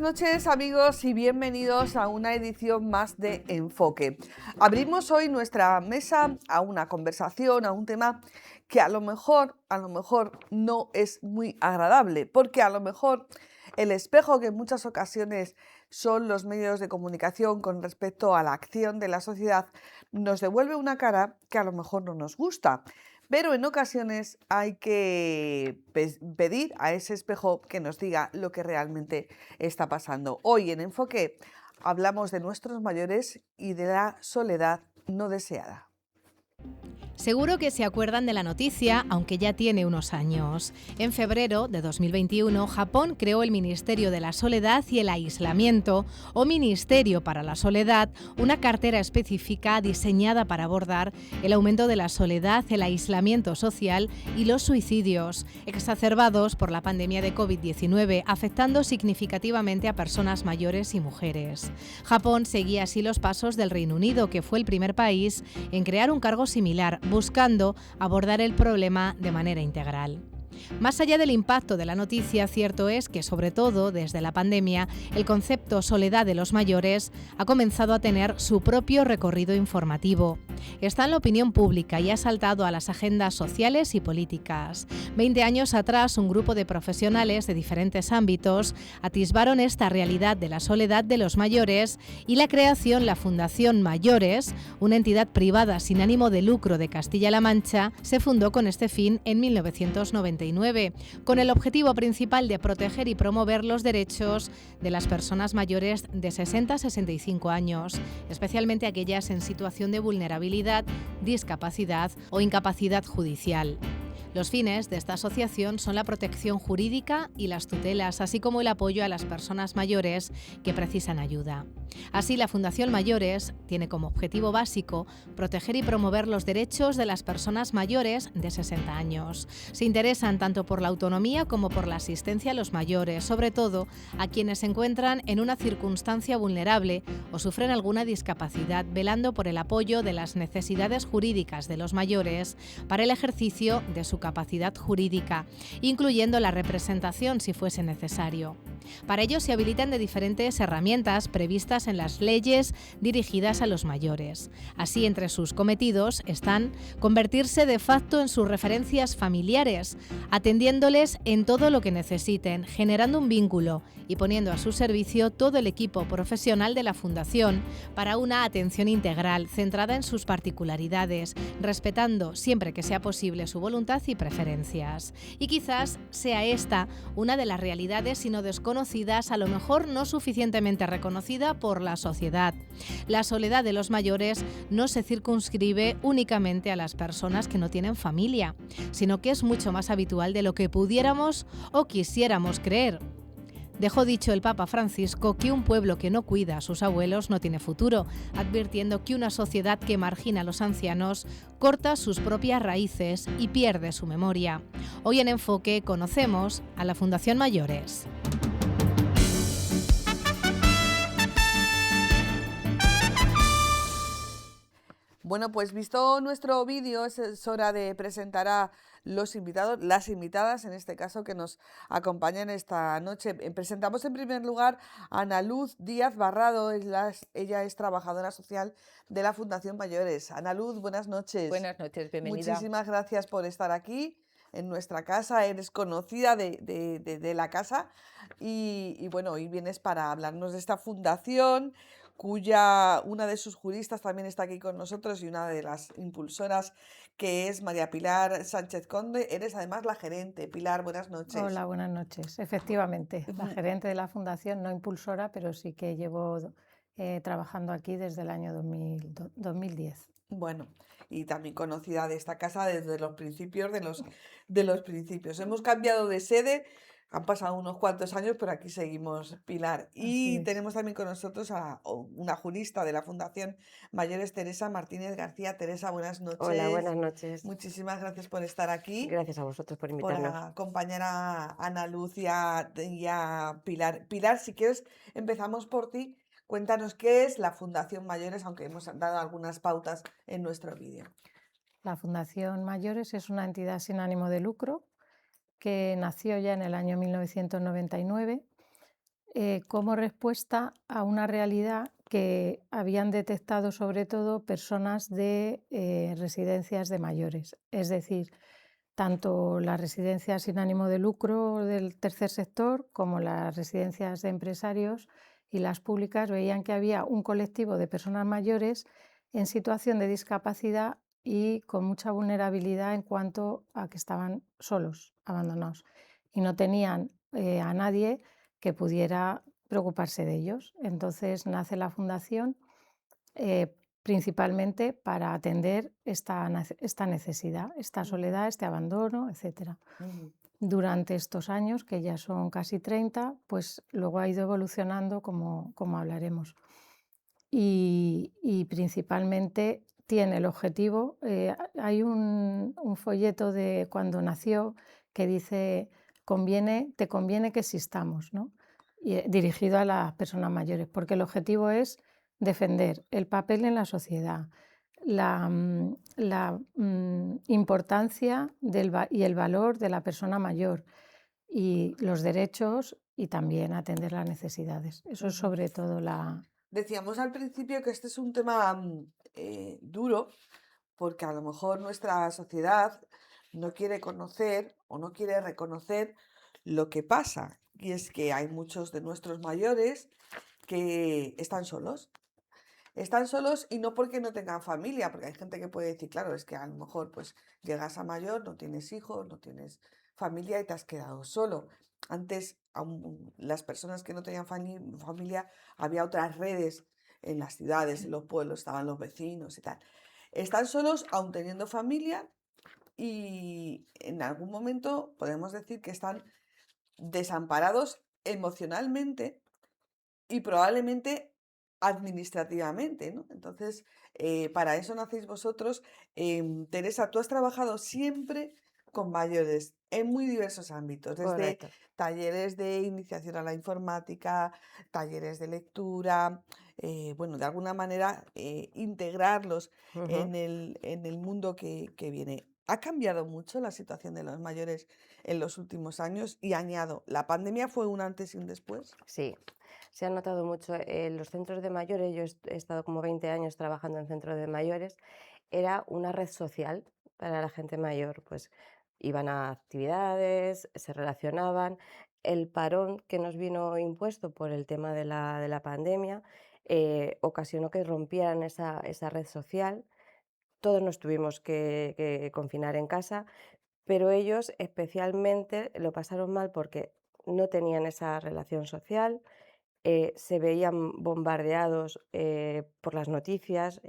noches, amigos, y bienvenidos a una edición más de Enfoque. Abrimos hoy nuestra mesa a una conversación, a un tema que a lo mejor no es muy agradable, porque a lo mejor el espejo que en muchas ocasiones son los medios de comunicación con respecto a la acción de la sociedad nos devuelve una cara que a lo mejor no nos gusta. Pero en ocasiones hay que pedir a ese espejo que nos diga lo que realmente está pasando. Hoy en Enfoque hablamos de nuestros mayores y de la soledad no deseada. Seguro que se acuerdan de la noticia, aunque ya tiene unos años. En febrero de 2021, Japón creó el Ministerio de la Soledad y el Aislamiento, o Ministerio para la Soledad, una cartera específica diseñada para abordar el aumento de la soledad, el aislamiento social y los suicidios, exacerbados por la pandemia de COVID-19, afectando significativamente a personas mayores y mujeres. Japón seguía así los pasos del Reino Unido, que fue el primer país en crear un cargo similar, buscando abordar el problema de manera integral. Más allá del impacto de la noticia, cierto es que, sobre todo desde la pandemia, el concepto soledad de los mayores ha comenzado a tener su propio recorrido informativo. Está en la opinión pública y ha saltado a las agendas sociales y políticas. 20 años atrás, un grupo de profesionales de diferentes ámbitos atisbaron esta realidad de la soledad de los mayores y la creación la Fundación Mayores, una entidad privada sin ánimo de lucro de Castilla-La Mancha, se fundó con este fin en 1999. Con el objetivo principal de proteger y promover los derechos de las personas mayores de 60 a 65 años, especialmente aquellas en situación de vulnerabilidad, discapacidad o incapacidad judicial. Los fines de esta asociación son la protección jurídica y las tutelas, así como el apoyo a las personas mayores que precisan ayuda. Así, la Fundación Mayores tiene como objetivo básico proteger y promover los derechos de las personas mayores de 60 años. Se interesan tanto por la autonomía como por la asistencia a los mayores, sobre todo a quienes se encuentran en una circunstancia vulnerable o sufren alguna discapacidad, velando por el apoyo de las necesidades jurídicas de los mayores para el ejercicio de su capacidad jurídica, incluyendo la representación si fuese necesario. Para ello se habilitan de diferentes herramientas previstas en las leyes dirigidas a los mayores. Así, entre sus cometidos están convertirse de facto en sus referencias familiares, atendiéndoles en todo lo que necesiten, generando un vínculo y poniendo a su servicio todo el equipo profesional de la Fundación para una atención integral centrada en sus particularidades, respetando siempre que sea posible su voluntad y preferencias. Y quizás sea esta una de las realidades, si no desconocidas, a lo mejor no suficientemente reconocida por la sociedad. La soledad de los mayores no se circunscribe únicamente a las personas que no tienen familia, sino que es mucho más habitual de lo que pudiéramos o quisiéramos creer. Dejó dicho el Papa Francisco que un pueblo que no cuida a sus abuelos no tiene futuro, advirtiendo que una sociedad que margina a los ancianos corta sus propias raíces y pierde su memoria. Hoy en Enfoque conocemos a la Fundación Mayores. Bueno, pues visto nuestro vídeo, es hora de presentar a los invitados, las invitadas en este caso que nos acompañan esta noche. Presentamos en primer lugar a Ana Luz Díaz Barrado, ella es trabajadora social de la Fundación Mayores. Ana Luz, buenas noches. Buenas noches, bienvenida. Muchísimas gracias por estar aquí en nuestra casa, eres conocida de la casa y bueno, hoy vienes para hablarnos de esta fundación cuya una de sus juristas también está aquí con nosotros y una de las impulsoras, que es María Pilar Sánchez Conde. Eres además la gerente. Pilar, buenas noches. Hola, buenas noches. Efectivamente, la gerente de la fundación, no impulsora, pero sí que llevo trabajando aquí desde el año 2010. Bueno, y también conocida de esta casa desde los principios de los principios. Hemos cambiado de sede. Han pasado unos cuantos años, pero aquí seguimos, Pilar. Y tenemos también con nosotros a una jurista de la Fundación Mayores, Teresa Martínez García. Teresa, buenas noches. Hola, buenas noches. Muchísimas gracias por estar aquí. Gracias a vosotros por Por invitarnos. acompañar a Ana Luz y a Pilar. Pilar, si quieres, empezamos por ti. Cuéntanos qué es la Fundación Mayores, aunque hemos dado algunas pautas en nuestro vídeo. La Fundación Mayores es una entidad sin ánimo de lucro que nació ya en el año 1999 como respuesta a una realidad que habían detectado sobre todo personas de residencias de mayores. Es decir, tanto las residencias sin ánimo de lucro del tercer sector como las residencias de empresarios y las públicas veían que había un colectivo de personas mayores en situación de discapacidad y con mucha vulnerabilidad en cuanto a que estaban solos, abandonados, y no tenían a nadie que pudiera preocuparse de ellos. Entonces nace la fundación principalmente para atender esta necesidad, esta soledad, este abandono, etc. Ujú. Durante estos años, que ya son casi 30, pues luego ha ido evolucionando como hablaremos. Y principalmente tiene el objetivo, hay un folleto de cuando nació que dice te conviene que existamos, ¿no? Y, dirigido a las personas mayores, porque el objetivo es defender el papel en la sociedad, la importancia y el valor de la persona mayor y los derechos y también atender las necesidades. Eso es Ujú. sobre todo la... Decíamos al principio que este es un tema duro porque a lo mejor nuestra sociedad no quiere conocer o no quiere reconocer lo que pasa. Y es que hay muchos de nuestros mayores que están solos. Están solos y no porque no tengan familia, porque hay gente que puede decir, claro, es que a lo mejor pues llegas a mayor, no tienes hijos, no tienes familia y te has quedado solo. Antes, las personas que no tenían familia, había otras redes en las ciudades, en los pueblos, estaban los vecinos y tal. Están solos aun teniendo familia y en algún momento podemos decir que están desamparados emocionalmente y probablemente administrativamente, ¿no? Entonces, para eso nacéis vosotros. Teresa, tú has trabajado siempre con mayores en muy diversos ámbitos, desde Correcto. talleres de iniciación a la informática, talleres de lectura, bueno, de alguna manera integrarlos Ujú. en el mundo que viene. ¿Ha cambiado mucho la situación de los mayores en los últimos años? Y añado, ¿la pandemia fue un antes y un después? Sí, se ha notado mucho en los centros de mayores. Yo he estado como 20 años trabajando en centros de mayores. Era una red social para la gente mayor, pues iban a actividades, se relacionaban. El parón que nos vino impuesto por el tema de la pandemia ocasionó que rompieran esa red social. Todos nos tuvimos que confinar en casa, pero ellos especialmente lo pasaron mal porque no tenían esa relación social, se veían bombardeados por las noticias,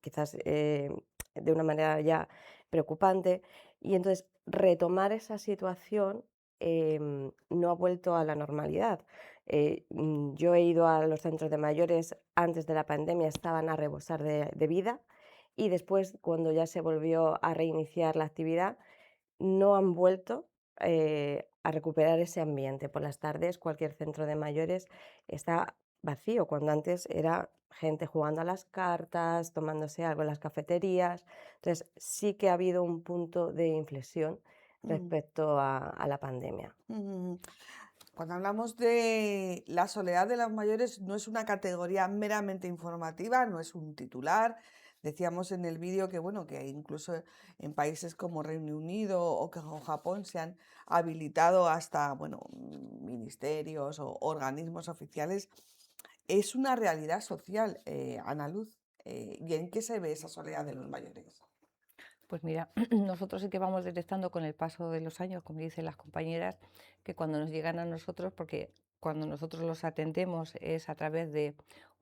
quizás de una manera ya preocupante, y entonces retomar esa situación no ha vuelto a la normalidad. Yo he ido a los centros de mayores antes de la pandemia, estaban a rebosar de vida, y después, cuando ya se volvió a reiniciar la actividad, no han vuelto a recuperar ese ambiente. Por las tardes, cualquier centro de mayores está vacío, cuando antes era gente jugando a las cartas, tomándose algo en las cafeterías. Entonces, sí que ha habido un punto de inflexión Mm, respecto a la pandemia. ujú. Cuando hablamos de la soledad de las mayores, no es una categoría meramente informativa, no es un titular. Decíamos en el vídeo que, bueno, que incluso en países como Reino Unido o que o Japón se han habilitado hasta, bueno, ministerios o organismos oficiales. Es una realidad social, Ana Luz. ¿Y en qué se ve esa soledad de los mayores? Pues mira, nosotros sí que vamos detectando con el paso de los años, como dicen las compañeras, que cuando nos llegan a nosotros, porque cuando nosotros los atendemos es a través de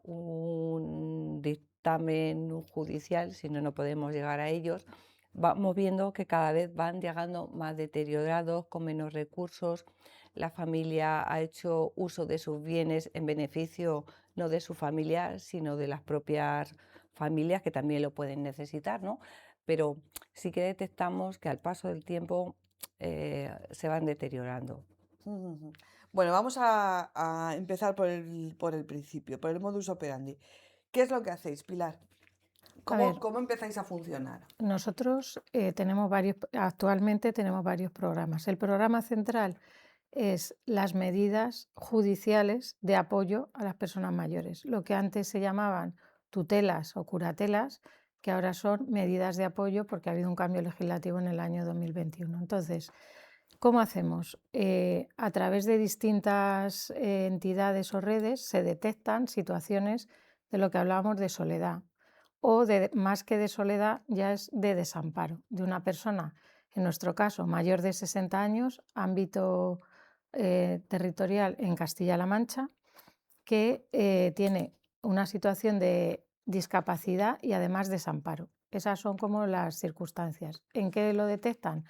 un dictamen judicial, si no, no podemos llegar a ellos, vamos viendo que cada vez van llegando más deteriorados, con menos recursos. La familia ha hecho uso de sus bienes en beneficio no de su familia, sino de las propias familias que también lo pueden necesitar, ¿no? Pero sí que detectamos que al paso del tiempo se van deteriorando. Ujú. Bueno, vamos a empezar por el principio, por el modus operandi. ¿Qué es lo que hacéis, Pilar? A ¿Cómo, ver, cómo empezáis a funcionar? nosotros actualmente tenemos varios programas. El programa central es las medidas judiciales de apoyo a las personas mayores, lo que antes se llamaban tutelas o curatelas, que ahora son medidas de apoyo porque ha habido un cambio legislativo en el año 2021. Entonces, ¿cómo hacemos? A través de distintas entidades o redes se detectan situaciones de lo que hablábamos de soledad o más que de soledad ya es de desamparo de una persona, en nuestro caso mayor de 60 años, ámbito territorial en Castilla-La Mancha, que tiene una situación de discapacidad y además desamparo. Esas son como las circunstancias. ¿En qué lo detectan?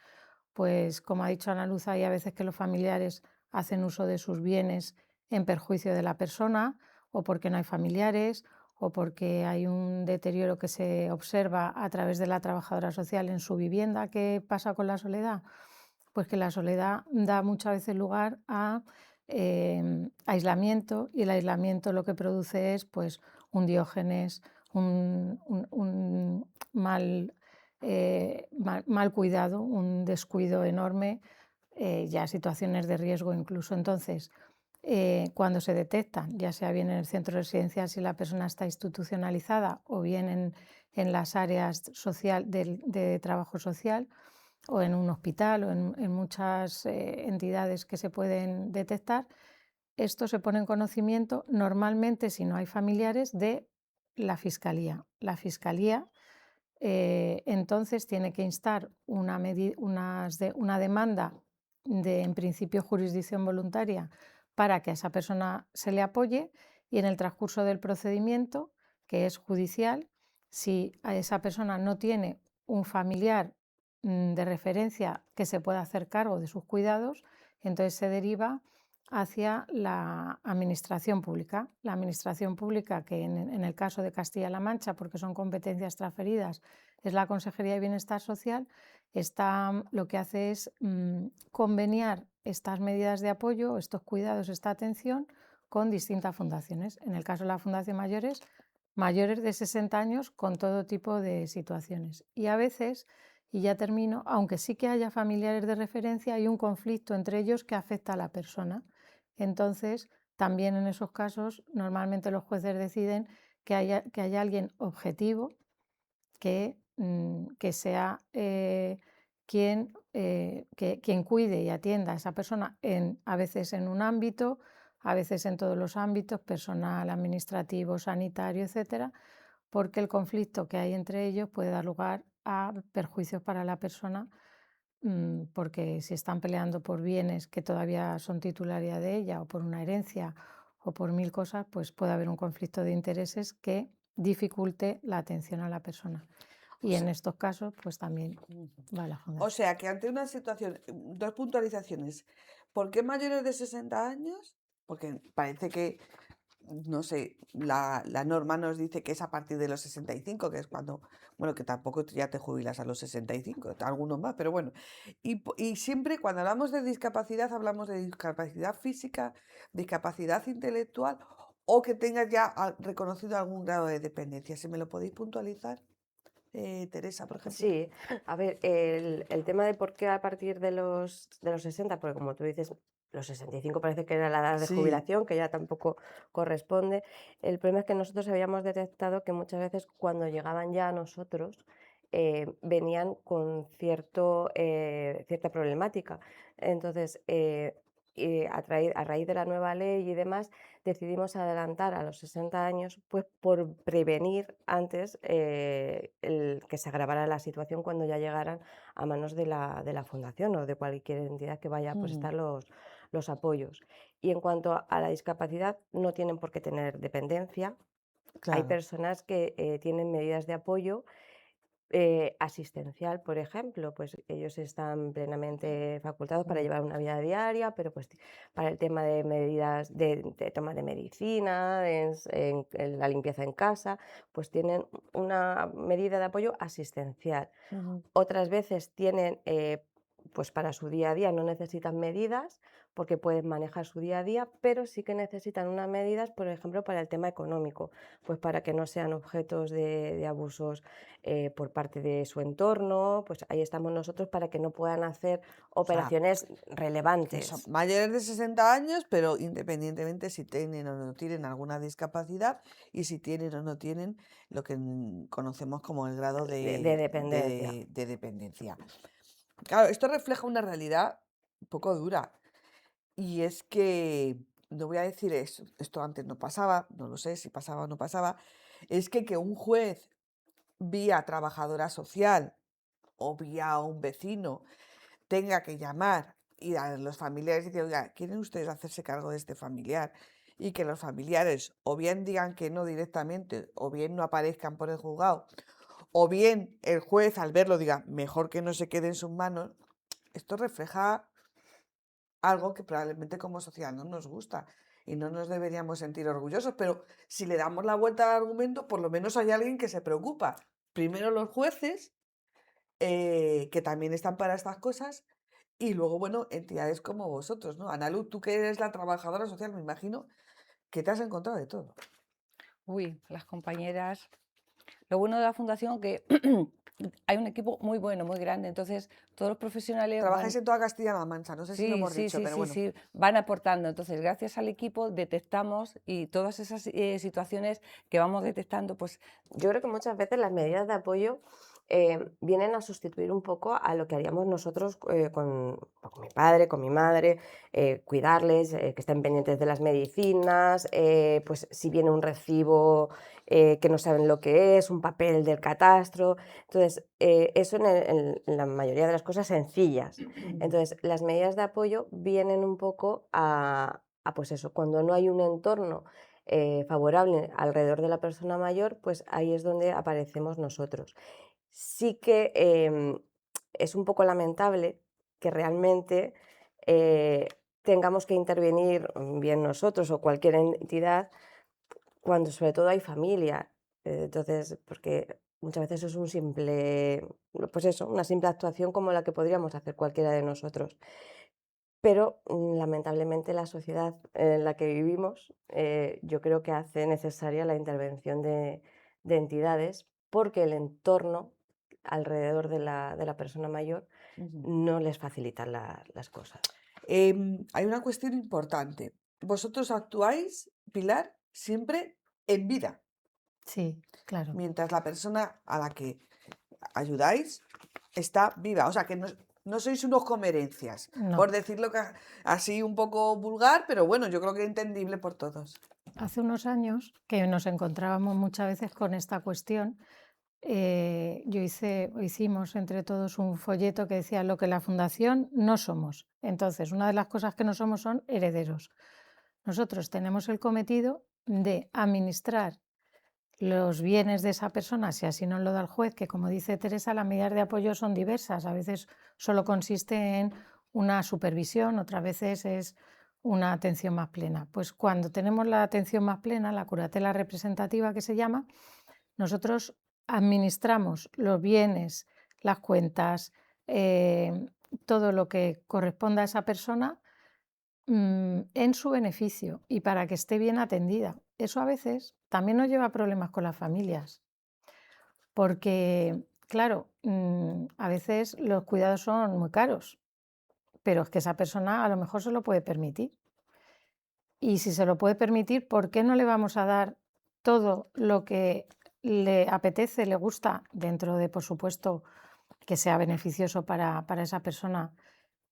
Pues como ha dicho Ana Luz, hay a veces que los familiares hacen uso de sus bienes en perjuicio de la persona, o porque no hay familiares, o porque hay un deterioro que se observa a través de la trabajadora social en su vivienda. ¿Qué pasa con la soledad? Pues que la soledad da muchas veces lugar a aislamiento, y el aislamiento lo que produce es pues un diógenes, un mal cuidado, un descuido enorme, ya situaciones de riesgo incluso. Entonces, cuando se detectan, ya sea bien en el centro residencial si la persona está institucionalizada o bien en las áreas de trabajo social, o en un hospital o en muchas entidades que se pueden detectar, esto se pone en conocimiento normalmente, si no hay familiares, de la Fiscalía. La Fiscalía entonces tiene que instar una demanda de, en principio, jurisdicción voluntaria para que a esa persona se le apoye, y en el transcurso del procedimiento, que es judicial, si a esa persona no tiene un familiar de referencia que se pueda hacer cargo de sus cuidados, entonces se deriva hacia la administración pública. La administración pública, que en el caso de Castilla-La Mancha, porque son competencias transferidas, es la Consejería de Bienestar Social, lo que hace es conveniar estas medidas de apoyo, estos cuidados, esta atención con distintas fundaciones. En el caso de la Fundación Mayores, mayores de 60 años con todo tipo de situaciones. Y a veces, y ya termino, aunque sí que haya familiares de referencia, hay un conflicto entre ellos que afecta a la persona. Entonces, también en esos casos, normalmente los jueces deciden que haya alguien objetivo que sea quien cuide y atienda a esa persona, a veces en un ámbito, a veces en todos los ámbitos, personal, administrativo, sanitario, etcétera, porque el conflicto que hay entre ellos puede dar lugar a perjuicios para la persona, porque si están peleando por bienes que todavía son titularidad de ella, o por una herencia, o por mil cosas, pues puede haber un conflicto de intereses que dificulte la atención a la persona. O Y en sea, estos casos, pues también ujú. va la O fundación. sea que ante una situación, dos puntualizaciones. ¿Por qué mayores de 60 años? Porque parece que, no sé, la norma nos dice que es a partir de los 65, que es cuando, bueno, que tampoco ya te jubilas a los 65, algunos más, pero bueno. Y siempre cuando hablamos de discapacidad, hablamos de discapacidad física, discapacidad intelectual, o que tengas ya reconocido algún grado de dependencia. ¿Se me lo podéis puntualizar, Teresa, por ejemplo? Sí, a ver, el tema de por qué a partir de los 60, porque como tú dices, los 65 parece que era la edad de Sí. jubilación, que ya tampoco corresponde. El problema es que nosotros habíamos detectado que muchas veces cuando llegaban ya a nosotros, venían con cierta problemática. Entonces, a raíz de la nueva ley y demás, decidimos adelantar a los 60 años, pues por prevenir antes que se agravara la situación cuando ya llegaran a manos de la fundación o de cualquier entidad que vaya a Ujú. prestar los apoyos. Y en cuanto a la discapacidad, no tienen por qué tener dependencia. Hay Claro. personas que tienen medidas de apoyo asistencial, por ejemplo, pues ellos están plenamente facultados para Mm. llevar una vida diaria, pero pues para el tema de medidas de toma de medicina, en la limpieza en casa, pues tienen una medida de apoyo asistencial. Ujú. Otras veces tienen pues para su día a día no necesitan medidas porque pueden manejar su día a día, pero sí que necesitan unas medidas, por ejemplo, para el tema económico, pues para que no sean objetos de abusos por parte de su entorno, pues ahí estamos nosotros para que no puedan hacer O sea, operaciones que son relevantes. mayores de 60 años, pero independientemente si tienen o no tienen alguna discapacidad y si tienen o no tienen lo que conocemos como el grado De dependencia. de dependencia. Claro, esto refleja una realidad un poco dura y es que, no voy a decir eso, esto antes no pasaba, no lo sé si pasaba o no pasaba, es que un juez vía trabajadora social o vía un vecino tenga que llamar y a los familiares y decir, oiga, ¿quieren ustedes hacerse cargo de este familiar? Y que los familiares o bien digan que no directamente, o bien no aparezcan por el juzgado, o bien el juez al verlo diga, mejor que no se quede en sus manos. Esto refleja algo que probablemente como sociedad no nos gusta y no nos deberíamos sentir orgullosos, pero si le damos la vuelta al argumento, por lo menos hay alguien que se preocupa. Primero los jueces, que también están para estas cosas, y luego, bueno, entidades como vosotros, ¿no? Analu, tú que eres la trabajadora social, me imagino que te has encontrado de todo. Uy, las compañeras. Lo bueno de la fundación que hay un equipo muy bueno, muy grande, entonces todos los profesionales Trabajáis van. en toda Castilla-La Mancha, no sé si lo Sí, hemos sí, dicho, sí, pero sí, bueno. sí, van aportando. Entonces, gracias al equipo detectamos y todas esas situaciones que vamos detectando, pues Yo creo que muchas veces las medidas de apoyo vienen a sustituir un poco a lo que haríamos nosotros con mi padre, con mi madre, cuidarles, que estén pendientes de las medicinas, pues si viene un recibo que no saben lo que es, un papel del catastro. Entonces, eso en la mayoría de las cosas sencillas. Entonces, las medidas de apoyo vienen un poco pues eso, cuando no hay un entorno favorable alrededor de la persona mayor, pues ahí es donde aparecemos nosotros. Sí que es un poco lamentable que realmente eh, tengamos que intervenir bien nosotros o cualquier entidad cuando sobre todo hay familia. Entonces, porque muchas veces es un simple, pues eso, una simple actuación como la que podríamos hacer cualquiera de nosotros. Pero, lamentablemente, la sociedad en la que vivimos, yo creo que hace necesaria la intervención de entidades, porque el entorno alrededor de la persona mayor ujú. no les facilita las cosas. Hay una cuestión importante. Vosotros actuáis, Pilar, siempre en vida, Sí, claro. mientras la persona a la que ayudáis está viva. O sea, que no sois unos comerencias, No. por decirlo así un poco vulgar, pero bueno, yo creo que entendible por todos. Hace unos años que nos encontrábamos muchas veces con esta cuestión, hicimos entre todos un folleto que decía lo que la fundación no somos. Entonces, una de las cosas que no somos son herederos. Nosotros tenemos el cometido de administrar los bienes de esa persona, si así nos lo da el juez, que como dice Teresa, las medidas de apoyo son diversas. A veces solo consiste en una supervisión, otras veces es una atención más plena. Pues cuando tenemos la atención más plena, la curatela representativa que se llama, nosotros administramos los bienes, las cuentas, todo lo que corresponda a esa persona en su beneficio y para que esté bien atendida. Eso a veces también nos lleva a problemas con las familias, porque, claro, a veces los cuidados son muy caros, pero es que esa persona a lo mejor se lo puede permitir. Y si se lo puede permitir, ¿por qué no le vamos a dar todo lo que le apetece, le gusta, dentro de, por supuesto, que sea beneficioso para esa persona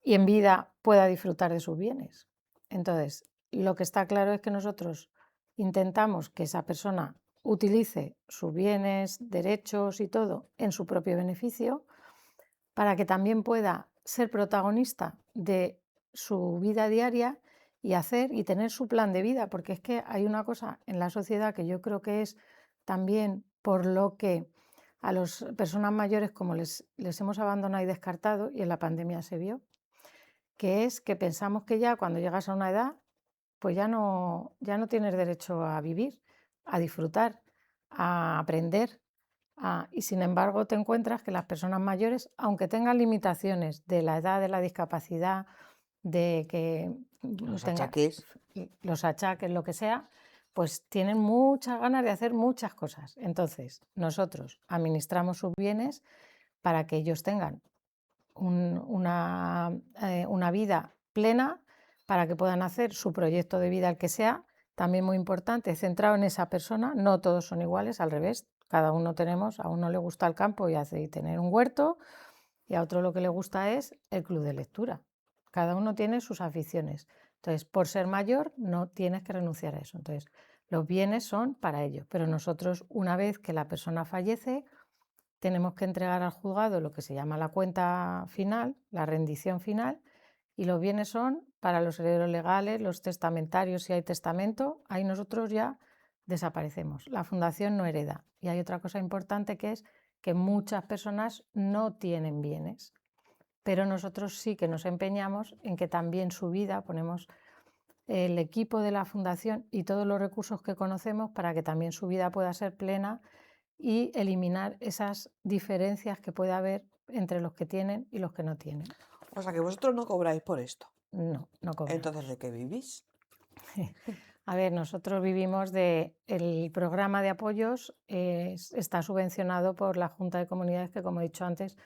y en vida pueda disfrutar de sus bienes? Entonces, lo que está claro es que nosotros intentamos que esa persona utilice sus bienes, derechos y todo en su propio beneficio para que también pueda ser protagonista de su vida diaria y hacer y tener su plan de vida, porque es que hay una cosa en la sociedad que yo creo que es también por lo que a las personas mayores como les hemos abandonado y descartado, y en la pandemia se vio, que es que pensamos que ya cuando llegas a una edad, pues ya no tienes derecho a vivir, a disfrutar, a aprender. Y sin embargo te encuentras que las personas mayores, aunque tengan limitaciones de la edad, de la discapacidad, de que Los tengan achaques. los achaques, lo que sea, pues tienen muchas ganas de hacer muchas cosas. Entonces, nosotros administramos sus bienes para que ellos tengan una vida plena, para que puedan hacer su proyecto de vida, el que sea, también muy importante, centrado en esa persona. No todos son iguales, al revés, cada uno tenemos, a uno le gusta el campo y hace tener un huerto, y a otro lo que le gusta es el club de lectura. Cada uno tiene sus aficiones. Entonces, por ser mayor, no tienes que renunciar a eso. Entonces, los bienes son para ello, pero nosotros, una vez que la persona fallece, tenemos que entregar al juzgado lo que se llama la cuenta final, la rendición final, y los bienes son para los herederos legales, los testamentarios, si hay testamento, ahí nosotros ya desaparecemos. La fundación no hereda. Y hay otra cosa importante, que es que muchas personas no tienen bienes, pero nosotros sí que nos empeñamos en que también su vida, ponemos el equipo de la fundación y todos los recursos que conocemos para que también su vida pueda ser plena y eliminar esas diferencias que puede haber entre los que tienen y los que no tienen. O sea que vosotros no cobráis por esto. No, no cobramos. Entonces, ¿de qué vivís? A ver, nosotros vivimos el programa de apoyos, está subvencionado por la Junta de Comunidades, que, como he dicho antes,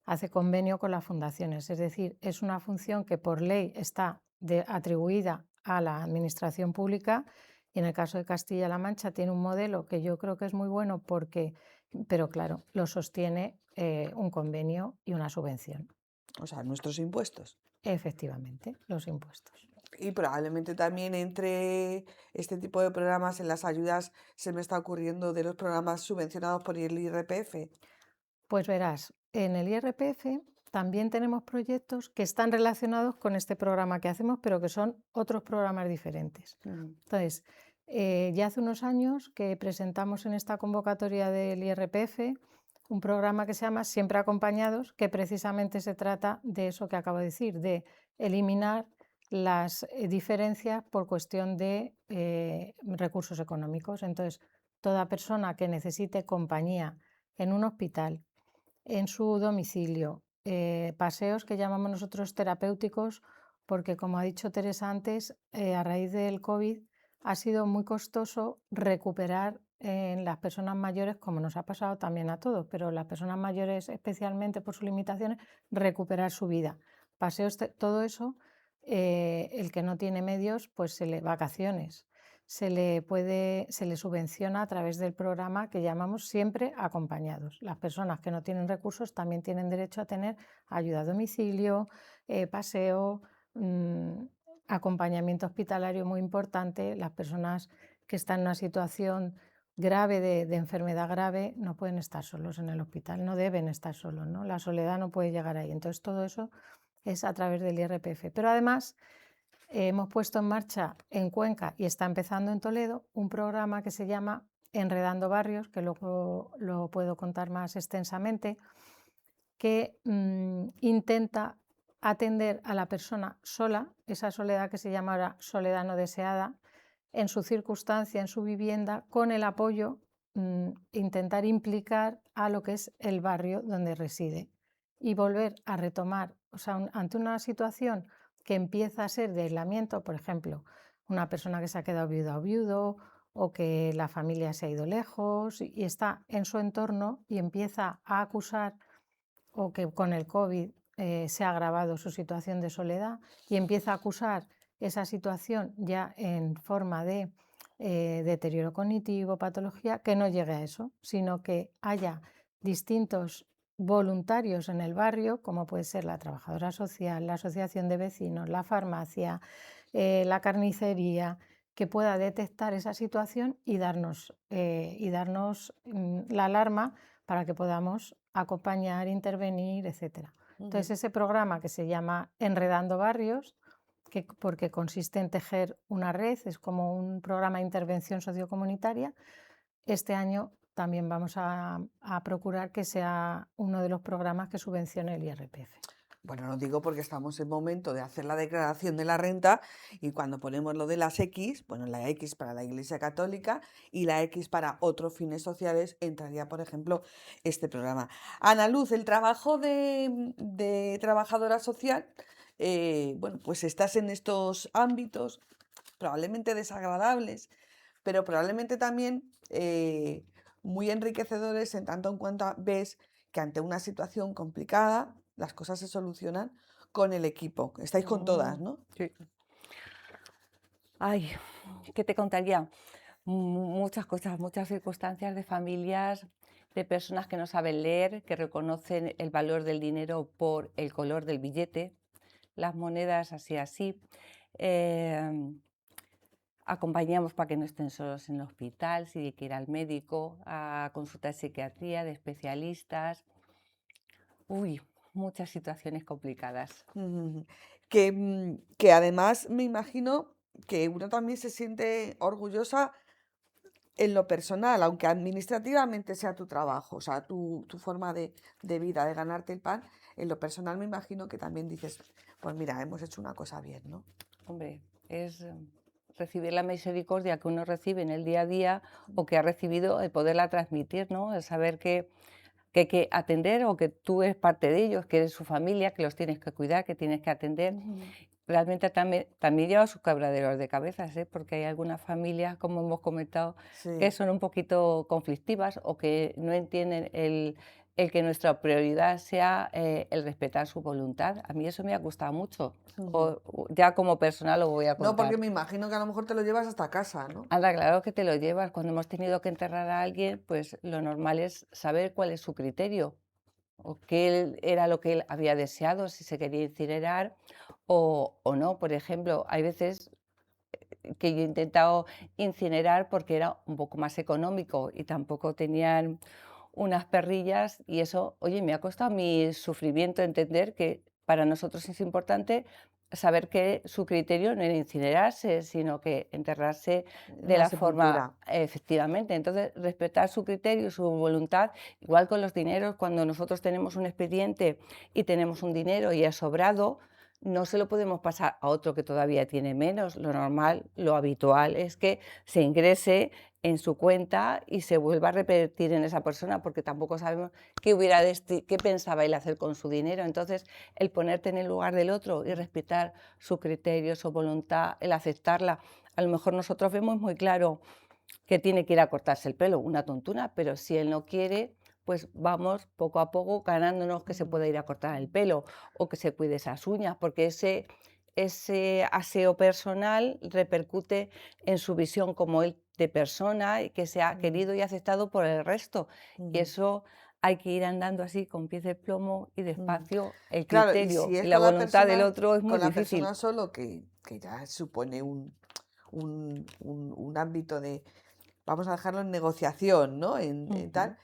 hace convenio con las fundaciones. Es decir, es una función que por ley está atribuida a la administración pública, y en el caso de Castilla-La Mancha tiene un modelo que yo creo que es muy bueno, pero claro, lo sostiene un convenio y una subvención. O sea, nuestros impuestos. Efectivamente, los impuestos. Y probablemente también entre este tipo de programas en las ayudas se me está ocurriendo de los programas subvencionados por el IRPF. Pues verás, en el IRPF también tenemos proyectos que están relacionados con este programa que hacemos, pero que son otros programas diferentes. Entonces, ya hace unos años que presentamos en esta convocatoria del IRPF un programa que se llama Siempre Acompañados, que precisamente se trata de eso que acabo de decir, de eliminar las diferencias por cuestión de recursos económicos. Entonces, toda persona que necesite compañía en un hospital, en su domicilio, paseos que llamamos nosotros terapéuticos, porque, como ha dicho Teresa antes, a raíz del COVID ha sido muy costoso recuperar en las personas mayores, como nos ha pasado también a todos, pero las personas mayores, especialmente por sus limitaciones, recuperar su vida. Paseos, todo eso, el que no tiene medios, pues vacaciones, se le subvenciona a través del programa que llamamos Siempre Acompañados. Las personas que no tienen recursos también tienen derecho a tener ayuda a domicilio, paseo, acompañamiento hospitalario muy importante. Las personas que están en una situación grave de enfermedad grave no pueden estar solos en el hospital, no deben estar solos, ¿no? La soledad no puede llegar ahí. Entonces todo eso es a través del IRPF. Pero además hemos puesto en marcha en Cuenca, y está empezando en Toledo, un programa que se llama Enredando Barrios, que luego lo puedo contar más extensamente, que intenta atender a la persona sola, esa soledad que se llama ahora soledad no deseada, en su circunstancia, en su vivienda, con el apoyo, intentar implicar a lo que es el barrio donde reside y volver a retomar, o sea, ante una situación que empieza a ser de aislamiento, por ejemplo, una persona que se ha quedado viuda o viudo, o que la familia se ha ido lejos y está en su entorno y empieza a acusar, o que con el COVID se ha agravado su situación de soledad y empieza a acusar esa situación ya en forma de deterioro cognitivo, patología, que no llegue a eso, sino que haya distintos voluntarios en el barrio, como puede ser la trabajadora social, la asociación de vecinos, la farmacia, la carnicería, que pueda detectar esa situación y darnos la alarma para que podamos acompañar, intervenir, etc. Entonces, ese programa, que se llama Enredando Barrios, porque consiste en tejer una red, es como un programa de intervención sociocomunitaria, este año también vamos a procurar que sea uno de los programas que subvencione el IRPF. Bueno, lo digo porque estamos en momento de hacer la declaración de la renta y cuando ponemos lo de las X, bueno, la X para la Iglesia Católica y la X para otros fines sociales, entraría, por ejemplo, este programa. Ana Luz, el trabajo de trabajadora social, bueno, pues estás en estos ámbitos probablemente desagradables, pero probablemente también muy enriquecedores en tanto en cuanto ves que ante una situación complicada las cosas se solucionan con el equipo. Estáis con todas, Mm, ¿no? sí. Ay, ¿qué te contaría? Muchas cosas, muchas circunstancias de familias, de personas que no saben leer, que reconocen el valor del dinero por el color del billete, las monedas así así. Em, Acompañamos para que no estén solos en el hospital, si hay que ir al médico, a consulta de psiquiatría, de especialistas. Uy, muchas situaciones complicadas. Ujú. Que además me imagino que uno también se siente orgullosa en lo personal, aunque administrativamente sea tu trabajo, o sea, tu forma de vida, de ganarte el pan, en lo personal me imagino que también dices, pues mira, hemos hecho una cosa bien, ¿no? Hombre, es recibir la misericordia que uno recibe en el día a día o que ha recibido, el poderla transmitir, ¿no? El saber que hay que atender o que tú eres parte de ellos, que eres su familia, que los tienes que cuidar, que tienes que atender. Ujú. Realmente también lleva sus quebraderos de cabezas, ¿eh? Porque hay algunas familias, como hemos comentado, que Sí. son un poquito conflictivas o que no entienden el que nuestra prioridad sea el respetar su voluntad. A mí eso me ha gustado mucho. Ujú. Ya como persona lo voy a No, porque contar. me imagino que a lo mejor te lo llevas hasta casa, ¿no? Anda, claro que te lo llevas. Cuando hemos tenido que enterrar a alguien, pues lo normal es saber cuál es su criterio o era lo que él había deseado, si se quería incinerar o no. Por ejemplo, hay veces que yo he intentado incinerar porque era un poco más económico y tampoco tenían unas perrillas y eso, oye, me ha costado mi sufrimiento entender que para nosotros es importante saber que su criterio no era incinerarse, sino que enterrarse de Una la forma sepultura. efectivamente. Entonces, respetar su criterio, su voluntad, igual con los dineros, cuando nosotros tenemos un expediente y tenemos un dinero y ha sobrado, no se lo podemos pasar a otro que todavía tiene menos. Lo normal, lo habitual es que se ingrese en su cuenta y se vuelva a repetir en esa persona, porque tampoco sabemos qué pensaba él hacer con su dinero. Entonces, el ponerte en el lugar del otro y respetar su criterio, su voluntad, el aceptarla. A lo mejor nosotros vemos muy claro que tiene que ir a cortarse el pelo, una tontuna, pero si él no quiere, pues vamos poco a poco ganándonos que se Ujú. pueda ir a cortar el pelo o que se cuide esas uñas, porque ese aseo personal repercute en su visión como él de persona y que sea Ujú. querido y aceptado por el resto. Y Ujú. eso hay que ir andando así con pies de plomo y Ujú. despacio. El Claro, y si criterio y es la voluntad del otro es muy con la difícil. persona solo, que ya supone un ámbito de, vamos a dejarlo en negociación, ¿no? En tal. Ujú,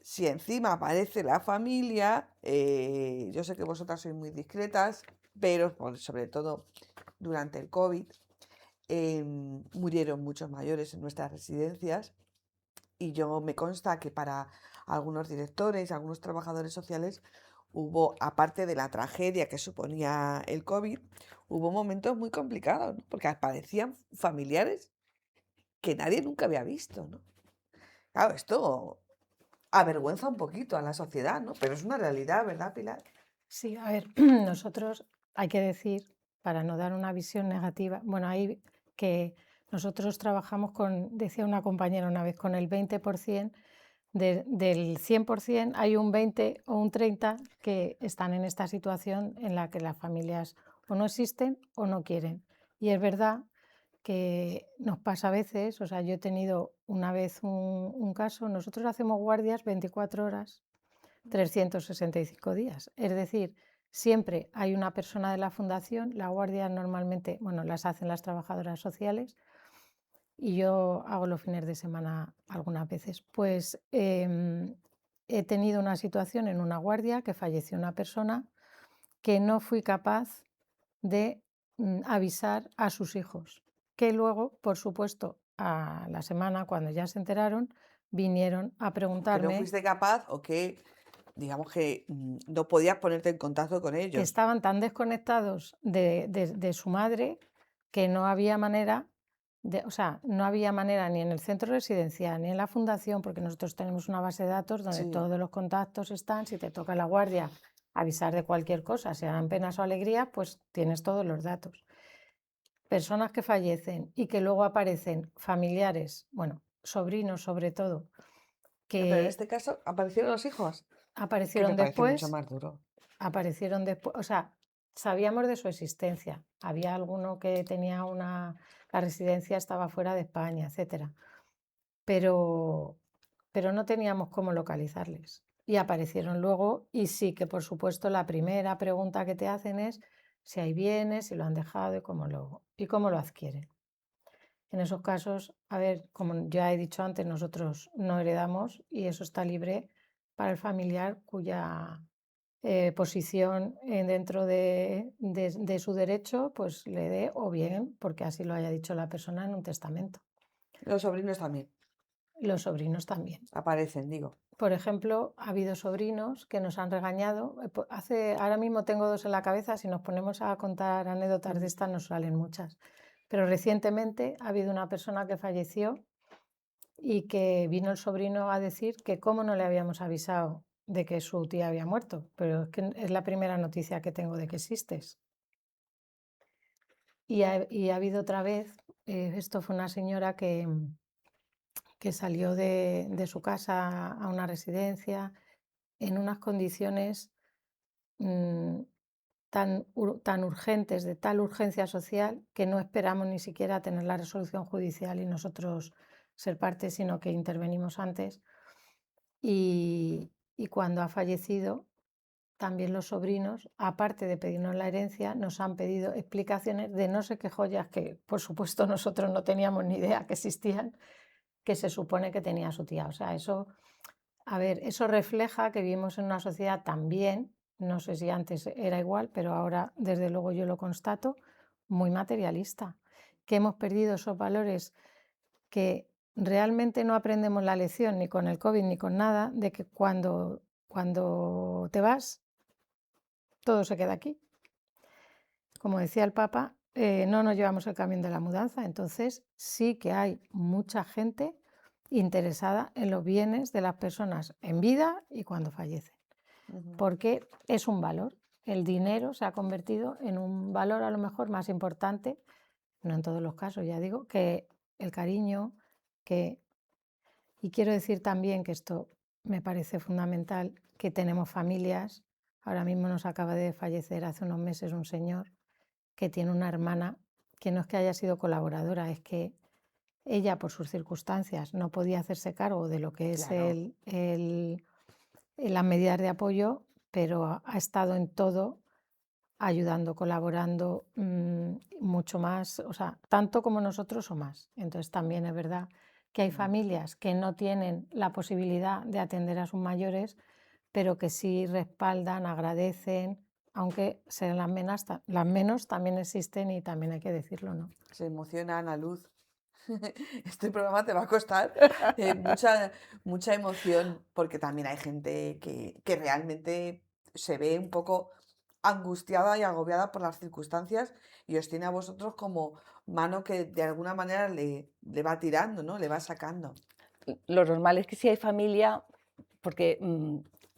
Si encima aparece la familia, yo sé que vosotras sois muy discretas, pero sobre todo durante el COVID murieron muchos mayores en nuestras residencias y yo me consta que para algunos directores, algunos trabajadores sociales, hubo, aparte de la tragedia que suponía el COVID, hubo momentos muy complicados, ¿no? Porque aparecían familiares que nadie nunca había visto, ¿no? Claro, esto avergüenza un poquito a la sociedad, ¿no? Pero es una realidad, ¿verdad, Pilar? Sí, a ver, nosotros hay que decir, para no dar una visión negativa, bueno, hay que nosotros trabajamos con, decía una compañera una vez, con el 20% del 100% hay un 20 o un 30 que están en esta situación en la que las familias o no existen o no quieren. Y es verdad que nos pasa a veces, o sea, yo he tenido una vez un caso, nosotros hacemos guardias 24 horas 365 días. Es decir, siempre hay una persona de la fundación, la guardia normalmente, bueno, las hacen las trabajadoras sociales y yo hago los fines de semana algunas veces. Pues he tenido una situación en una guardia que falleció una persona que no fui capaz de avisar a sus hijos, que luego, por supuesto, a la semana, cuando ya se enteraron, vinieron a Que no preguntarme. fuiste capaz o que digamos que no podías ponerte en contacto con que ellos. estaban tan desconectados de su madre que no había manera o sea, no había manera ni en el centro residencial ni en la fundación, porque nosotros tenemos una base de datos donde Sí. todos los contactos están. Si te toca la guardia, avisar de cualquier cosa, sean penas o alegrías, pues tienes todos los datos. Personas que fallecen y que luego aparecen familiares, bueno, sobrinos sobre todo, Pero en que este caso aparecieron los hijos, que me aparecieron parece mucho después, más duro. o sea, sabíamos de su existencia. Había alguno que tenía la residencia estaba fuera de España, etcétera, pero, pero no teníamos cómo localizarles. Y aparecieron luego, y sí que por supuesto la primera pregunta que te hacen es si hay bienes, si lo han dejado y cómo lo adquieren. En esos casos, a ver, como ya he dicho antes, nosotros no heredamos y eso está libre para el familiar cuya posición dentro de su derecho pues le dé, o bien porque así lo haya dicho la persona en un testamento. Los sobrinos también Los sobrinos también. aparecen, digo. Por ejemplo, ha habido sobrinos que nos han regañado. Ahora mismo tengo dos en la cabeza, si nos ponemos a contar anécdotas de estas nos salen muchas. Pero recientemente ha habido una persona que falleció y que vino el sobrino a decir que cómo no le habíamos avisado de que su tía había muerto, pero es que es la primera noticia que tengo de que existes. Y ha habido otra vez, esto fue una señora que salió de su casa a una residencia en unas condiciones mm, tan urgentes, de tal urgencia social, que no esperamos ni siquiera tener la resolución judicial y nosotros ser parte, sino que intervenimos antes. Y cuando ha fallecido, también los sobrinos, aparte de pedirnos la herencia, nos han pedido explicaciones de no sé qué joyas que, por supuesto, nosotros no teníamos ni idea que existían, que se supone que tenía su tía. O sea, eso, a ver, eso refleja que vivimos en una sociedad también, no sé si antes era igual, pero ahora desde luego yo lo constato, muy materialista, que hemos perdido esos valores que realmente no aprendemos la lección ni con el COVID ni con nada, de que cuando te vas, todo se queda aquí. Como decía el Papa, no nos llevamos el camión de la mudanza, entonces sí que hay mucha gente interesada en los bienes de las personas en vida y cuando fallecen, porque es un valor. El dinero se ha convertido en un valor a lo mejor más importante, no en todos los casos, ya digo, que el cariño, y quiero decir también que esto me parece fundamental, que tenemos familias. Ahora mismo nos acaba de fallecer hace unos meses un señor que tiene una hermana que no es que haya sido colaboradora, es que ella por sus circunstancias no podía hacerse cargo de lo que es Claro. las medidas de apoyo, pero ha estado en todo ayudando, colaborando mucho más, o sea, tanto como nosotros o más. Entonces también es verdad que hay familias que no tienen la posibilidad de atender a sus mayores, pero que sí respaldan, agradecen, aunque sean las menos también existen y también hay que decirlo, ¿no? Se emociona Ana Luz. Este programa te va a costar mucha emoción, porque también hay gente que realmente se ve un poco angustiada y agobiada por las circunstancias y os tiene a vosotros como mano que de alguna manera le va tirando, ¿no? Le va sacando. Lo normal es que si hay familia, porque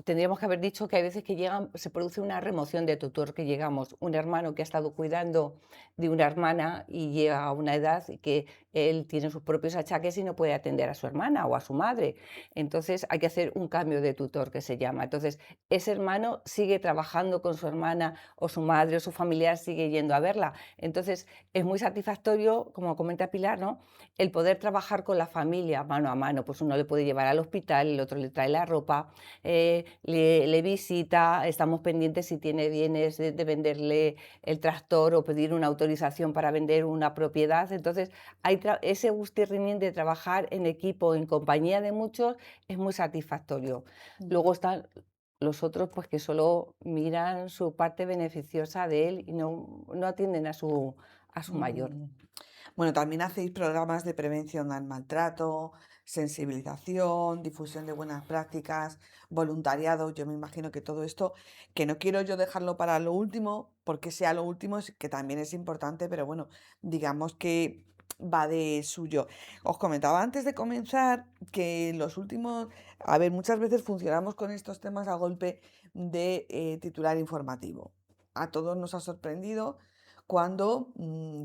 tendríamos que haber dicho que hay veces que se produce una remoción de tutor, que llegamos, un hermano que ha estado cuidando de una hermana y llega a una edad que él tiene sus propios achaques y no puede atender a su hermana o a su madre. Entonces hay que hacer un cambio de tutor, que se llama. Entonces ese hermano sigue trabajando con su hermana o su madre o su familiar sigue yendo a verla. Entonces es muy satisfactorio, como comenta Pilar, ¿no?, el poder trabajar con la familia mano a mano. Pues uno le puede llevar al hospital, el otro le trae la ropa, le visita, estamos pendientes si tiene bienes de venderle el tractor o pedir una autorización para vender una propiedad. Entonces, ese gustirrinín de trabajar en equipo, en compañía de muchos, es muy satisfactorio. Luego están los otros, pues que solo miran su parte beneficiosa de él y no atienden a su mayor. Bueno, también hacéis programas de prevención al maltrato, sensibilización, difusión de buenas prácticas, voluntariado. Yo me imagino que todo esto, que no quiero yo dejarlo para lo último, porque sea lo último, que también es importante, pero bueno, digamos que va de suyo. Os comentaba antes de comenzar que los últimos, a ver, muchas veces funcionamos con estos temas a golpe de titular informativo. A todos nos ha sorprendido cuando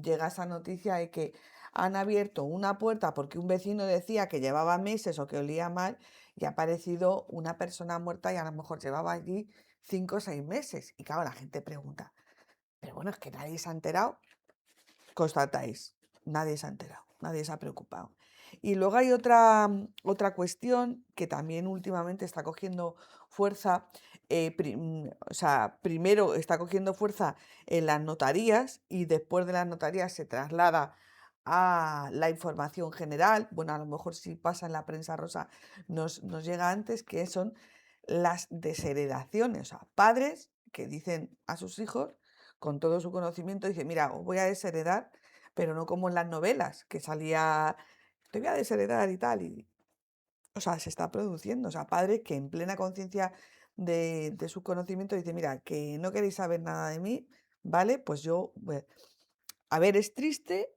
llega esa noticia de que han abierto una puerta porque un vecino decía que llevaba meses o que olía mal y ha aparecido una persona muerta y a lo mejor llevaba allí 5 o 6 meses. Y claro, la gente pregunta, pero bueno, es que nadie se ha enterado. Constatáis, nadie se ha enterado, nadie se ha preocupado. Y luego hay otra cuestión que también últimamente está cogiendo fuerza, o sea, primero está cogiendo fuerza en las notarías y después de las notarías se traslada a la información general. Bueno, a lo mejor si pasa en la prensa rosa nos llega antes, que son las desheredaciones, o sea, padres que dicen a sus hijos con todo su conocimiento, dice, mira, os voy a desheredar, pero no como en las novelas, que salía, te voy a desheredar y tal. Y, o sea, se está produciendo. O sea, padres que en plena conciencia de su conocimiento dice, mira, que no queréis saber nada de mí, ¿vale? Pues yo, a ver, es triste,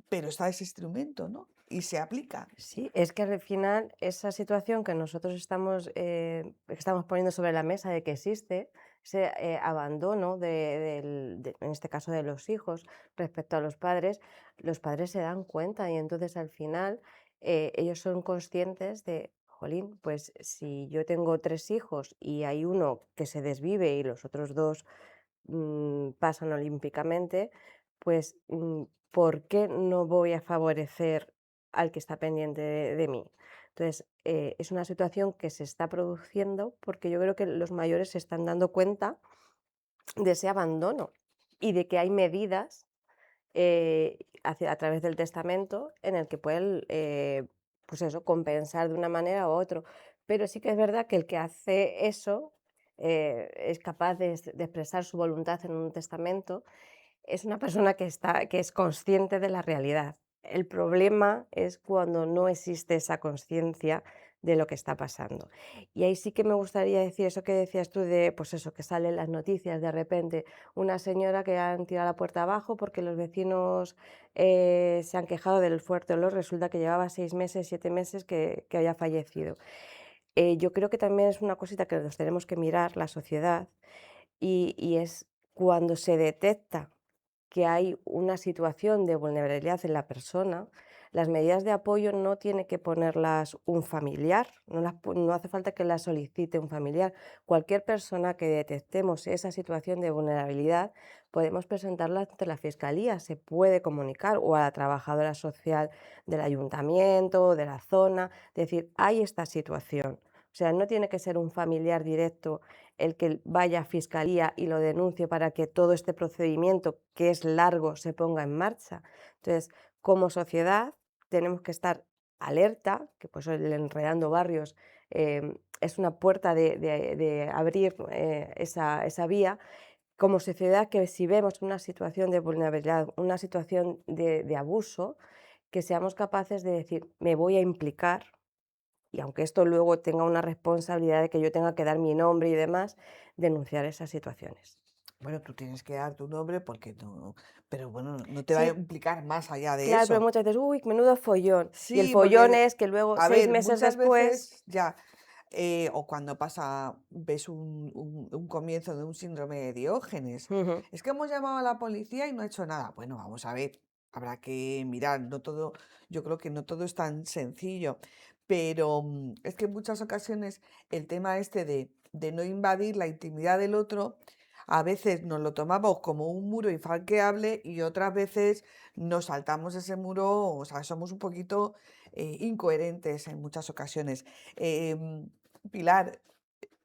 pero está ese instrumento, ¿no? Y se aplica. Sí, es que al final esa situación que nosotros estamos poniendo sobre la mesa de que existe, ese abandono en este caso de los hijos respecto a los padres se dan cuenta y entonces al final ellos son conscientes de, jolín, pues si yo tengo 3 hijos y hay uno que se desvive y los otros dos pasan olímpicamente, pues ¿por qué no voy a favorecer al que está pendiente de mí? Entonces, es una situación que se está produciendo porque yo creo que los mayores se están dando cuenta de ese abandono y de que hay medidas a través del testamento en el que pueden, pues eso, compensar de una manera u otra. Pero sí que es verdad que el que hace eso es capaz de expresar su voluntad en un testamento, es una persona que es consciente de la realidad. El problema es cuando no existe esa conciencia de lo que está pasando. Y ahí sí que me gustaría decir eso que decías tú de, pues eso, que salen las noticias de repente, una señora que han tirado la puerta abajo porque los vecinos se han quejado del fuerte olor, resulta que llevaba 6 meses, 7 meses que había fallecido. Yo creo que también es una cosita que nos tenemos que mirar, la sociedad, y es cuando se detecta que hay una situación de vulnerabilidad en la persona, las medidas de apoyo no tiene que ponerlas un familiar, no hace falta que las solicite un familiar. Cualquier persona que detectemos esa situación de vulnerabilidad, podemos presentarla ante la fiscalía, se puede comunicar o a la trabajadora social del ayuntamiento o de la zona, decir, hay esta situación. O sea, no tiene que ser un familiar directo el que vaya a fiscalía y lo denuncie para que todo este procedimiento, que es largo, se ponga en marcha. Entonces, como sociedad, tenemos que estar alerta, que pues el Enredando Barrios es una puerta de abrir esa vía. Como sociedad, que si vemos una situación de vulnerabilidad, una situación de abuso, que seamos capaces de decir, me voy a implicar, y aunque esto luego tenga una responsabilidad de que yo tenga que dar mi nombre y demás, denunciar esas situaciones. Bueno, tú tienes que dar tu nombre porque no, pero bueno, no te va a Sí, implicar más allá de claro, pero eso. muchas veces, uy, menudo follón. Y el Sí, follón porque, es que luego, a 6 ver, meses muchas después, veces ya, o cuando pasa, ves un comienzo de un síndrome de Diógenes, ujú, es que hemos llamado a la policía y no ha hecho nada. Bueno, vamos a ver, habrá que mirar, no todo, yo creo que no todo es tan sencillo, pero es que en muchas ocasiones el tema este de no invadir la intimidad del otro, a veces nos lo tomamos como un muro infranqueable y otras veces nos saltamos ese muro, o sea, somos un poquito incoherentes en muchas ocasiones. Em, Pilar,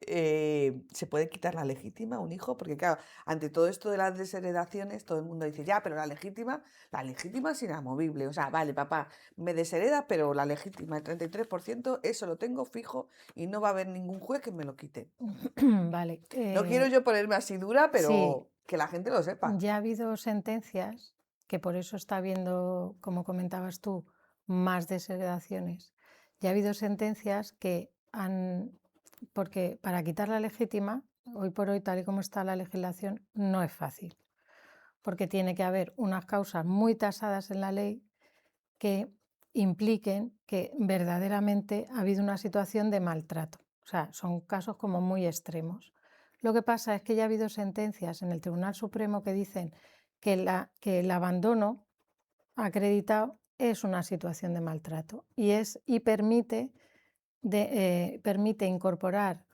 ¿se puede quitar la legítima a un hijo? Porque claro, ante todo esto de las desheredaciones, todo el mundo dice, ya, pero la legítima es inamovible. O sea, vale, papá, me deshereda, pero la legítima, el 33%, eso lo tengo fijo y no va a haber ningún juez que me lo quite. Vale, No quiero yo ponerme así dura, sí, pero que la gente lo sepa. ya ha habido sentencias que por eso está habiendo, como comentabas tú, más desheredaciones. Ya ha habido sentencias que han, porque para quitar la legítima, hoy por hoy, tal y como está la legislación, no es fácil, porque tiene que haber unas causas muy tasadas en la ley que impliquen que verdaderamente ha habido una situación de maltrato. O sea, son casos como muy extremos. Lo que pasa es que ya ha habido sentencias en el Tribunal Supremo que dicen que el abandono acreditado es una situación de maltrato y permite incorporar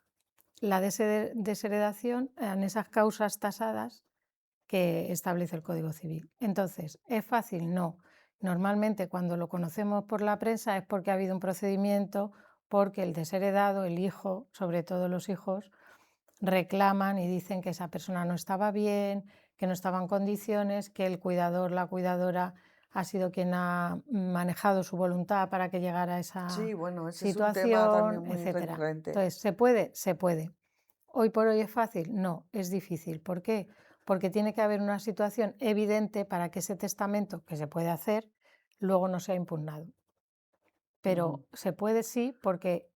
la desheredación en esas causas tasadas que establece el Código Civil. Entonces, ¿es fácil? No. Normalmente cuando lo conocemos por la prensa es porque ha habido un procedimiento, porque el desheredado, el hijo, sobre todo los hijos, reclaman y dicen que esa persona no estaba bien, que no estaba en condiciones, que el cuidador, la cuidadora ha sido quien ha manejado su voluntad para que llegara a esa Sí, bueno, ese es un tema situación, también muy etcétera. recurrente. Entonces, ¿se puede? Se puede. ¿Hoy por hoy es fácil? No, es difícil. ¿Por qué? Porque tiene que haber una situación evidente para que ese testamento, que se puede hacer, luego no sea impugnado. Pero se puede sí, porque,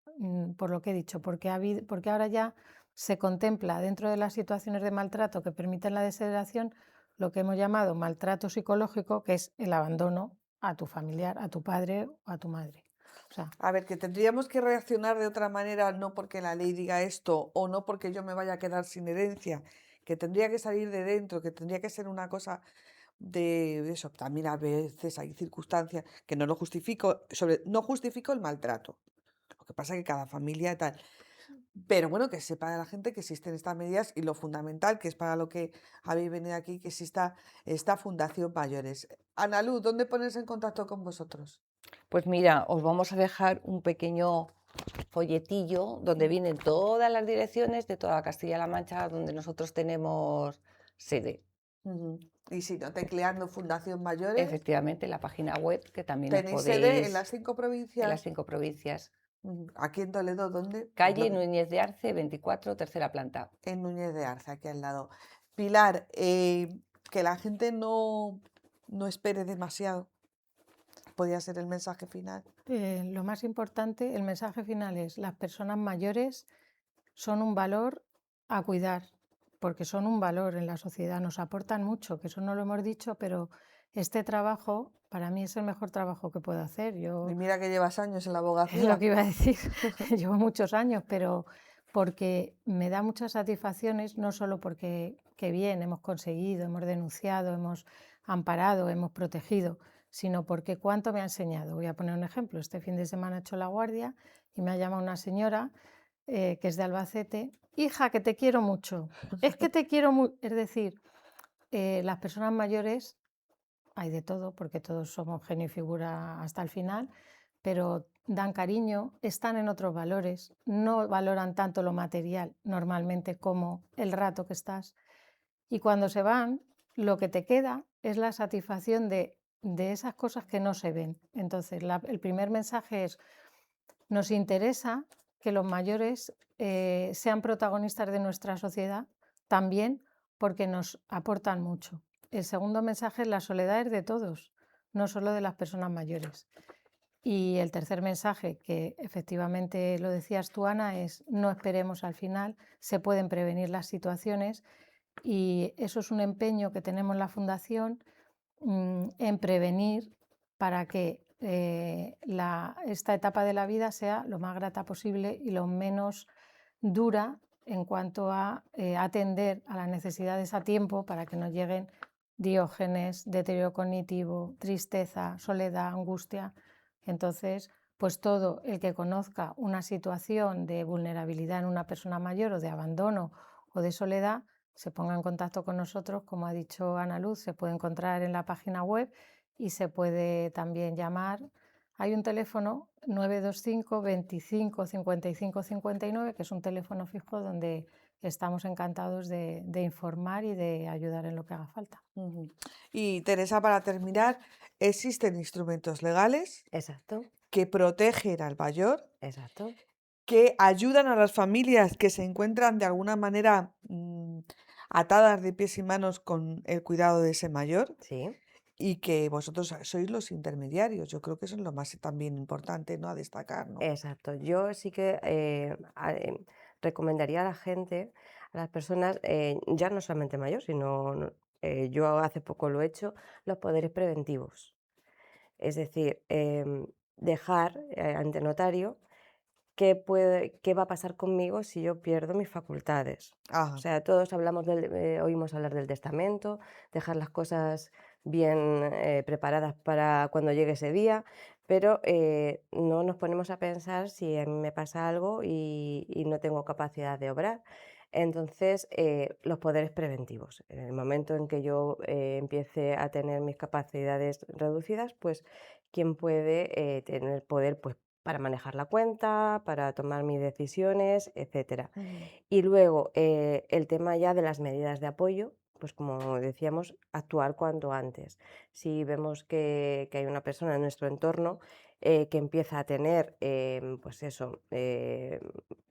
por lo que he dicho, porque ahora ya se contempla dentro de las situaciones de maltrato que permiten la desheredación lo que hemos llamado maltrato psicológico, que es el abandono a tu familiar, a tu padre o a tu madre. O sea, A ver, que tendríamos que reaccionar de otra manera, no porque la ley diga esto o no porque yo me vaya a quedar sin herencia, que tendría que salir de dentro, que tendría que ser una cosa de eso. También a veces hay circunstancias que no lo justifico, no justifico el maltrato. Lo que pasa es que cada familia tal. Pero bueno, que sepa la gente que existen estas medidas y lo fundamental, que es para lo que habéis venido aquí, que exista esta Fundación Mayores. Ana Luz, ¿dónde ponerse en contacto con vosotros? Pues mira, os vamos a dejar un pequeño folletillo donde vienen todas las direcciones de toda Castilla-La Mancha donde nosotros tenemos sede. Ujú. Y si no, tecleando Fundación Mayores, Efectivamente, la página web que también os tenéis sede en podéis las 5 en las provincias. 5 provincias. Ujú. Aquí en Toledo, ¿dónde? Calle Núñez de Arce, 24, tercera planta. En Núñez de Arce, aquí al lado. Pilar, que la gente no espere demasiado. Podría ser el mensaje final. lo más importante, el mensaje final es: las personas mayores son un valor a cuidar, porque son un valor en la sociedad, nos aportan mucho, que eso no lo hemos dicho, pero este trabajo para mí es el mejor trabajo que puedo hacer. Y Yo mira que llevas años en la es lo abogacía. que iba a decir, llevo muchos años, pero porque me da muchas satisfacciones, no solo porque qué bien hemos conseguido, hemos denunciado, hemos amparado, hemos protegido, sino porque cuánto me ha enseñado. Voy a poner un ejemplo. Este fin de semana he hecho la guardia y me ha llamado una señora que es de Albacete: hija, que te quiero mucho, es que te quiero mucho. Es decir, las personas mayores, hay de todo, porque todos somos genio y figura hasta el final, pero dan cariño, están en otros valores, no valoran tanto lo material normalmente como el rato que estás. Y cuando se van, lo que te queda es la satisfacción de esas cosas que no se ven. Entonces, el primer mensaje es: nos interesa que los mayores sean protagonistas de nuestra sociedad también porque nos aportan mucho. El segundo mensaje es: la soledad es de todos, no solo de las personas mayores. Y el tercer mensaje, que efectivamente lo decías tú, Ana, es: no esperemos al final, se pueden prevenir las situaciones y eso es un empeño que tenemos en la Fundación, en prevenir para que esta etapa de la vida sea lo más grata posible y lo menos dura en cuanto a atender a las necesidades a tiempo para que no lleguen diógenes, deterioro cognitivo, tristeza, soledad, angustia. Entonces, pues todo el que conozca una situación de vulnerabilidad en una persona mayor o de abandono o de soledad, se ponga en contacto con nosotros. Como ha dicho Ana Luz, se puede encontrar en la página web y se puede también llamar. Hay un teléfono 925 25 55 59, que es un teléfono fijo donde estamos encantados de informar y de ayudar en lo que haga falta. Ujú. Y Teresa, para terminar, existen instrumentos legales Exacto, que protegen al mayor, exacto. que ayudan a las familias que se encuentran de alguna manera atadas de pies y manos con el cuidado de ese mayor. Sí, y que vosotros sois los intermediarios. Yo creo que eso es lo más también importante, ¿no? A destacar, ¿no? Exacto. Yo sí que recomendaría a la gente, a las personas, ya no solamente mayor, sino yo hace poco lo he hecho, los poderes preventivos. Es decir, dejar ante notario qué va a pasar conmigo si yo pierdo mis facultades. O Ajá. sea, todos oímos hablar del testamento, dejar las cosas bien preparadas para cuando llegue ese día, pero no nos ponemos a pensar si a mí me pasa algo y no tengo capacidad de obrar. Entonces, los poderes preventivos. En el momento en que yo empiece a tener mis capacidades reducidas, pues, ¿quién puede tener poder? Pues para manejar la cuenta, para tomar mis decisiones, etcétera. Ujú. Y luego, el tema ya de las medidas de apoyo, pues como decíamos, actuar cuanto antes. Si vemos que hay una persona en nuestro entorno que empieza a tener, pues eso,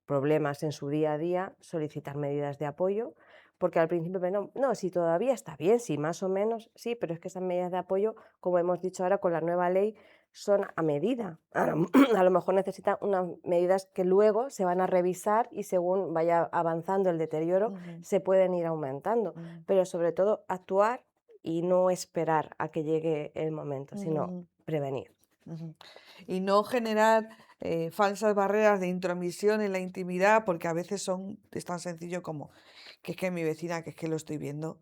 problemas en su día a día, solicitar medidas de apoyo, porque al principio, no, no, si todavía está bien, sí, más o menos, sí, pero es que esas medidas de apoyo, como hemos dicho ahora con la nueva ley, son a medida. A lo mejor necesitan unas medidas que luego se van a revisar y según vaya avanzando el deterioro Ujú. se pueden ir aumentando, Ujú. pero sobre todo actuar y no esperar a que llegue el momento, sino Ujú. prevenir. Ujú. Y no generar falsas barreras de intromisión en la intimidad, porque a veces es tan sencillo como que es que mi vecina, que es que lo estoy viendo,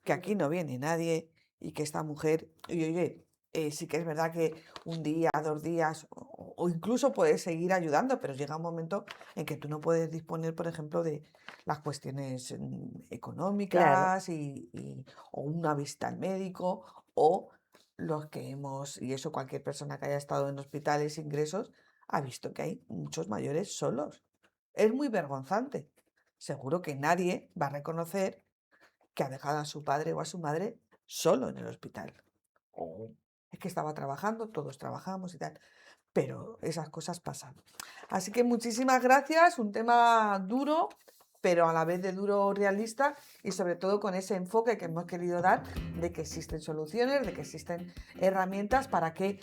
que aquí Ujú. no viene nadie y que esta mujer, y oye, sí que es verdad que un día, 2 días, o incluso puedes seguir ayudando, pero llega un momento en que tú no puedes disponer, por ejemplo, de las cuestiones Claro, económicas o una visita al médico o los que y eso cualquier persona que haya estado en hospitales, ingresos, ha visto que hay muchos mayores solos. Es muy vergonzante. Seguro que nadie va a reconocer que ha dejado a su padre o a su madre solo en el hospital. O es que estaba trabajando, todos trabajamos y tal. Pero esas cosas pasan. Así que muchísimas gracias. Un tema duro, pero a la vez de duro realista y sobre todo con ese enfoque que hemos querido dar de que existen soluciones, de que existen herramientas para que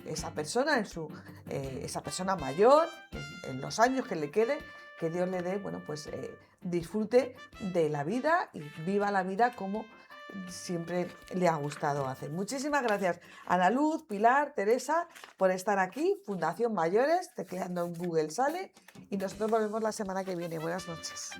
esa persona, esa persona mayor, en los años que le quede, que Dios le dé, bueno, pues disfrute de la vida y viva la vida como siempre le ha gustado hacer. Muchísimas gracias, Ana Luz, Pilar, Teresa, por estar aquí. Fundación Mayores, tecleando en Google sale. Y nosotros volvemos la semana que viene. Buenas noches.